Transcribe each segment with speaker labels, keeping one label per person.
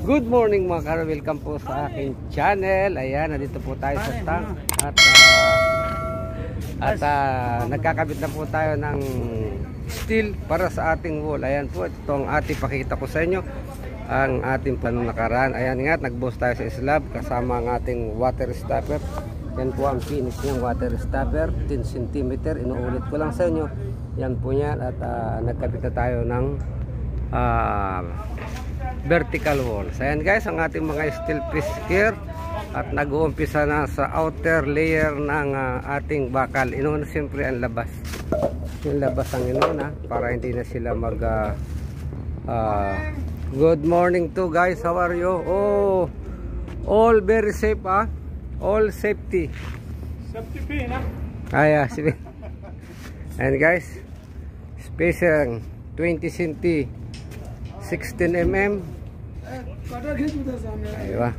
Speaker 1: Good morning mga karo, welcome po sa aking channel. Ayan, nandito po tayo sa tank at nagkakabit na po tayo ng steel para sa ating wall. Ayan po, ito ang ating pakita ko sa inyo ang ating pananakaraan. Ayan nga, nagbuhos tayo sa slab kasama ang ating water stopper. Yan po ang finish niyang water stopper, 10 cm. Inuulit ko lang sa inyo. Yan po yan at nagkabit na tayo ng vertical walls. Ayan guys, ang ating mga steel piece here at nag-uumpisa na sa outer layer ng ating bakal. Inuna siyempre ang labas. Yung labas ang inuna para hindi na sila mag good morning to guys, how are you? Oh, all very safe all safety
Speaker 2: pin
Speaker 1: yeah, and guys, spacing 20 cm 16 mm. Aywa.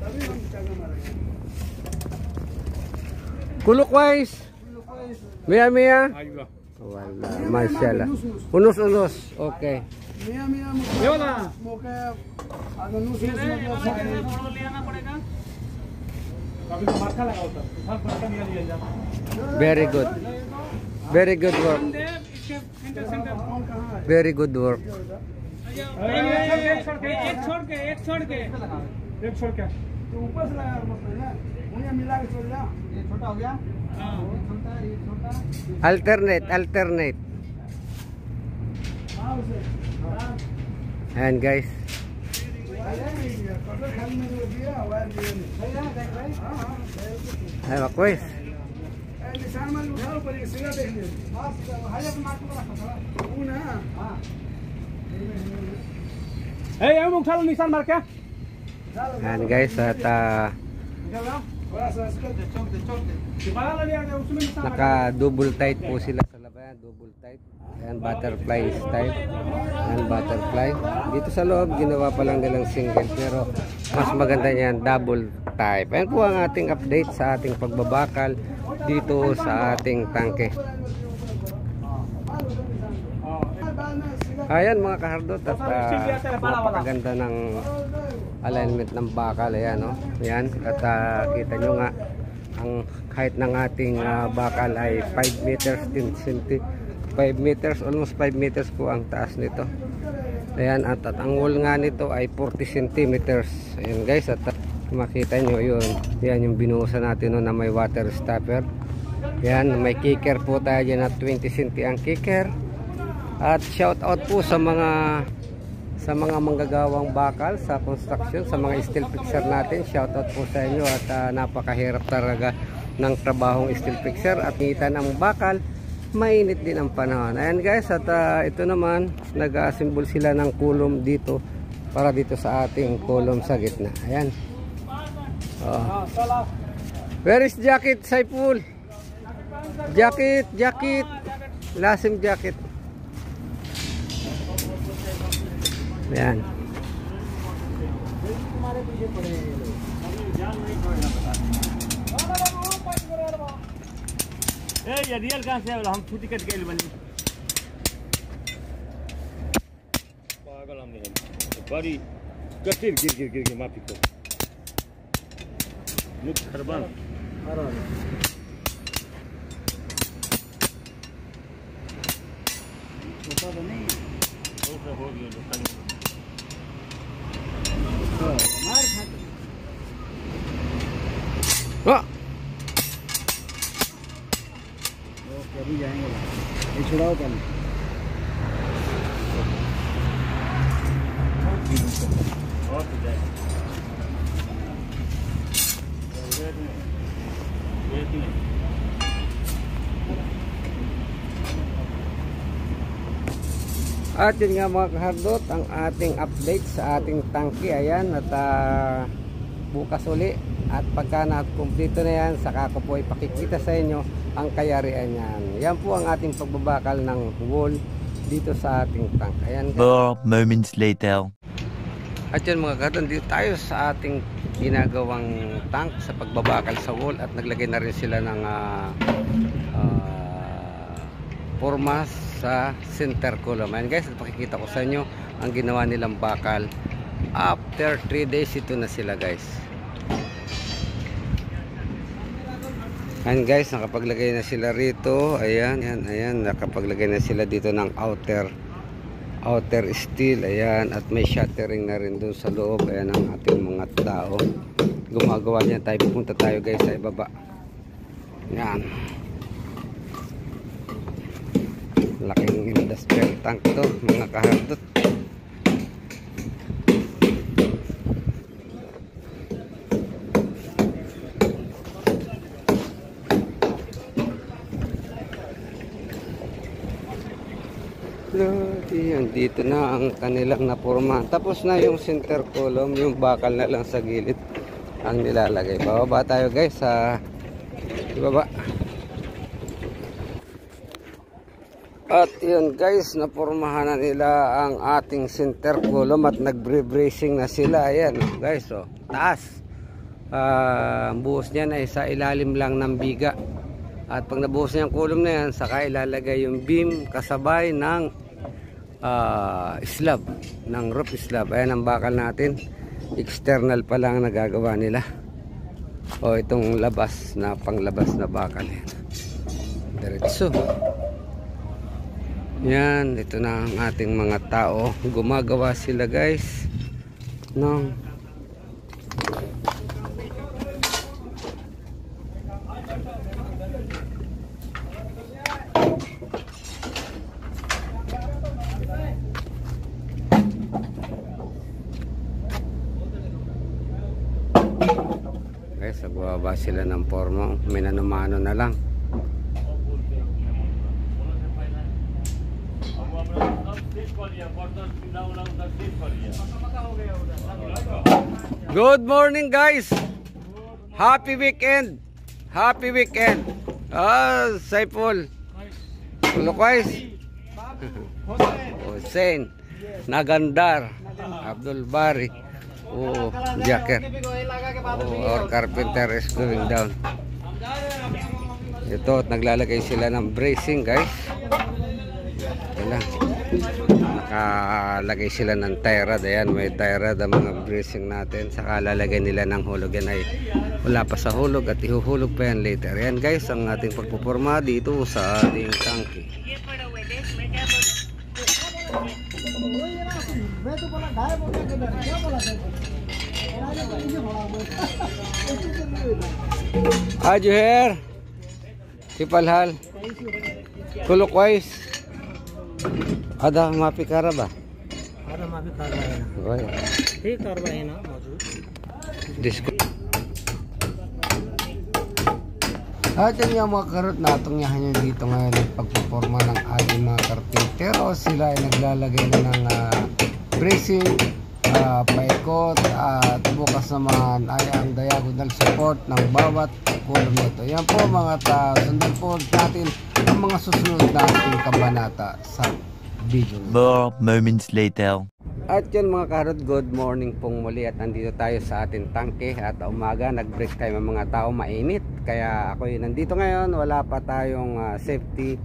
Speaker 1: Clockwise. Mia. Wala, mashallah. Unos. Okay.
Speaker 2: Yola.
Speaker 1: Very good. Very good work. Very good work.
Speaker 2: एक छोड़ के ऊपर से लगा उन्हें मिला के छोड़ दिया। ये छोटा हो गया। छोटा ये छोटा
Speaker 1: Alternate. And guys, ay makwes. And guys, at naka double tight po sila sa labayan, double tight. Ayan, butterfly style. Ayan, butterfly. Dito sa loob, ginawa pa lang nilang single, pero mas maganda yan, double type. Ayan po ang ating update sa ating pagbabakal dito sa ating tangke. Ayan mga kahardot, at napakaganda ng alignment ng bakal. Ayan, no? Ayan, at kita nyo nga ang height ng ating bakal ay 5 meters 10 cm. 5 meters, almost 5 meters po ang taas nito. Ayan, at ang wall nga nito ay 40 centimeters. Ayan guys, at makita nyo yun. Ayan yung binuhusan natin no, na may water stopper. Ayan, may kicker po tayo dyan at 20 cm ang kicker. At shout out po sa mga manggagawang bakal sa construction, sa mga steel fixer natin. Shout out po sa inyo at napakahirap talaga ng trabahong steel fixer at kita ng bakal, mainit din ang panahon. Ayan guys, at ito naman nag-assemble sila ng column dito para dito sa ating column sa gitna. Ayan. Where is jacket, Saiful? Jacket. Lasim jacket. Ayan.
Speaker 2: ये रियल कहाँ से है? हम खुद ही कट गए बनी पागल हम नहीं बड़ी कटिर गिर माफी को मुख खरबन छोटा तो नहीं हो गया मार अभी जाएंगे ये छुड़ाओ पहले
Speaker 1: At yun nga mga kahardot, ang ating update sa ating tangke. Ayan, at bukas uli. At pagka na-complete na yan, saka ko po ipakikita sa inyo ang kayarian yan. Yan po ang ating pagbabakal ng wall dito sa ating tank. Ayan.
Speaker 3: 4 moments later.
Speaker 1: At yun mga kahardot, dito tayo sa ating ginagawang tank sa pagbabakal sa wall. At naglagay na rin sila ng formas sa center column. Ayan guys, pakikita ko sa inyo ang ginawa nilang bakal up after 3 days ito na sila guys. And guys, nakapaglagay na sila rito. Ayan, ayan, nakapaglagay na sila dito ng outer steel. Ayan, at may shuttering na rin dun sa loob. Ayan ang ating mga tao. Gumagawa niya tayo. Pupunta tayo guys sa ibaba. Ayan. Laking industrial tank to, mga kahardot. Yan, dito na ang kanilang napurma. Tapos na yung center column, yung bakal na lang sa gilid ang nilalagay. Bababa tayo guys sa ibaba. At yun guys, napurmahan na nila ang ating center column at nagbre-bracing na sila. Ayan guys, oh, taas. Ang buhos niyan ay sa ilalim lang ng biga. At pag nabuhos niya ang column na yan, saka ilalagay yung beam kasabay ng slab, ng roof slab. Ayan ang bakal natin. External pa lang nagagawa nila. O itong labas na panglabas na bakal. Diretso. Yan, ito na ang ating mga tao. Gumagawa sila guys ng guys, nagbababa sila ng forma. May nanumano na lang. Good morning guys. Happy weekend. Happy weekend. Saiful. Lukwais. Hussein. Nagandar. Abdul Bari. Oh, Jacker. Oh, our carpenter is going down. Ito, naglalagay sila ng bracing guys. Wala. Nakalagay sila ng tie rod. Ayan, may tie rod ang mga bracing natin. Saka lalagay nila ng hulog. Yan ay wala pa sa hulog at ihuhulog pa yan later. Ayan guys, ang ating pagpuporma dito sa ating tangke. आज है Kipalhal Kulukwais आधा माफी करा बा
Speaker 2: आधा माफी कर रहा है
Speaker 1: भाई
Speaker 2: ठीक कर रहे हैं ना मौजूद
Speaker 1: disco at yan yung mga karot na tungyahan nyo dito ngayon ng pagpuporma ng ating mga karpintero. Sila ay naglalagay na ng bracing, paikot, at bukas naman ay ang diagonal support ng bawat column nito. Yan po mga sundan po natin ang mga susunod nating kabanata sa video.
Speaker 3: More moments later.
Speaker 1: At yun mga karot, good morning pong muli at nandito tayo sa ating tangke at umaga nag-break time ang mga tao, mainit. Kaya ako nandito ngayon, wala pa tayong safety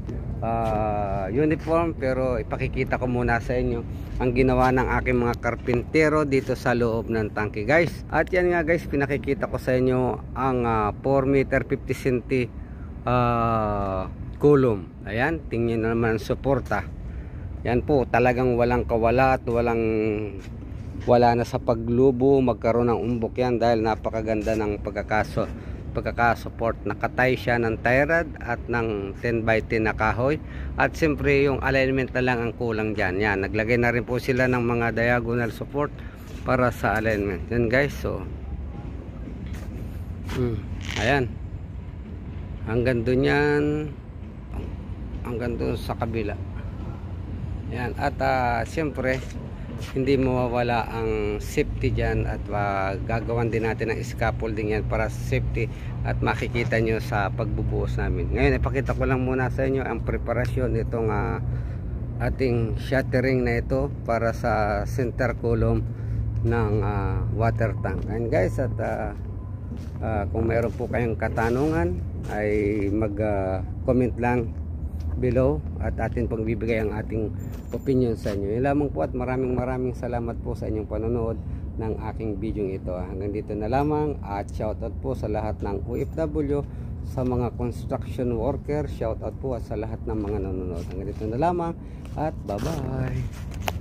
Speaker 1: uniform, pero ipakikita ko muna sa inyo ang ginawa ng aking mga karpintero dito sa loob ng tangke guys. At yan nga guys, pinakikita ko sa inyo ang 4 meter 50 cm column. Ayan, tingnan naman ang suporta. Yan po, talagang walang kawalat, wala na sa paglubo, magkaroon ng umbok yan dahil napakaganda ng pagkakasupport. Nakatay siya ng tie rod at ng 10x10 na kahoy. At siyempre yung alignment na lang ang kulang dyan. Yan, naglagay na rin po sila ng mga diagonal support para sa alignment. Yan guys, so ayan. Hanggang doon yan, hanggang doon sa kabila. Yan, at siyempre hindi mawawala ang safety dyan at gagawan din natin ng scaffolding yan para safety at makikita nyo sa pagbubuhos namin. Ngayon ipakita ko lang muna sa inyo ang preparasyon itong ating shuttering na ito para sa center column ng water tank. And guys, at kung meron po kayong katanungan ay mag comment lang below at atin pong bibigay ang ating opinion sa inyo. Yun lamang po at maraming salamat po sa inyong panonood ng aking video ito. Hanggang dito na lamang at shoutout po sa lahat ng OFW, sa mga construction worker, shoutout po sa lahat ng mga nanonood. Hanggang dito na lamang at bye bye.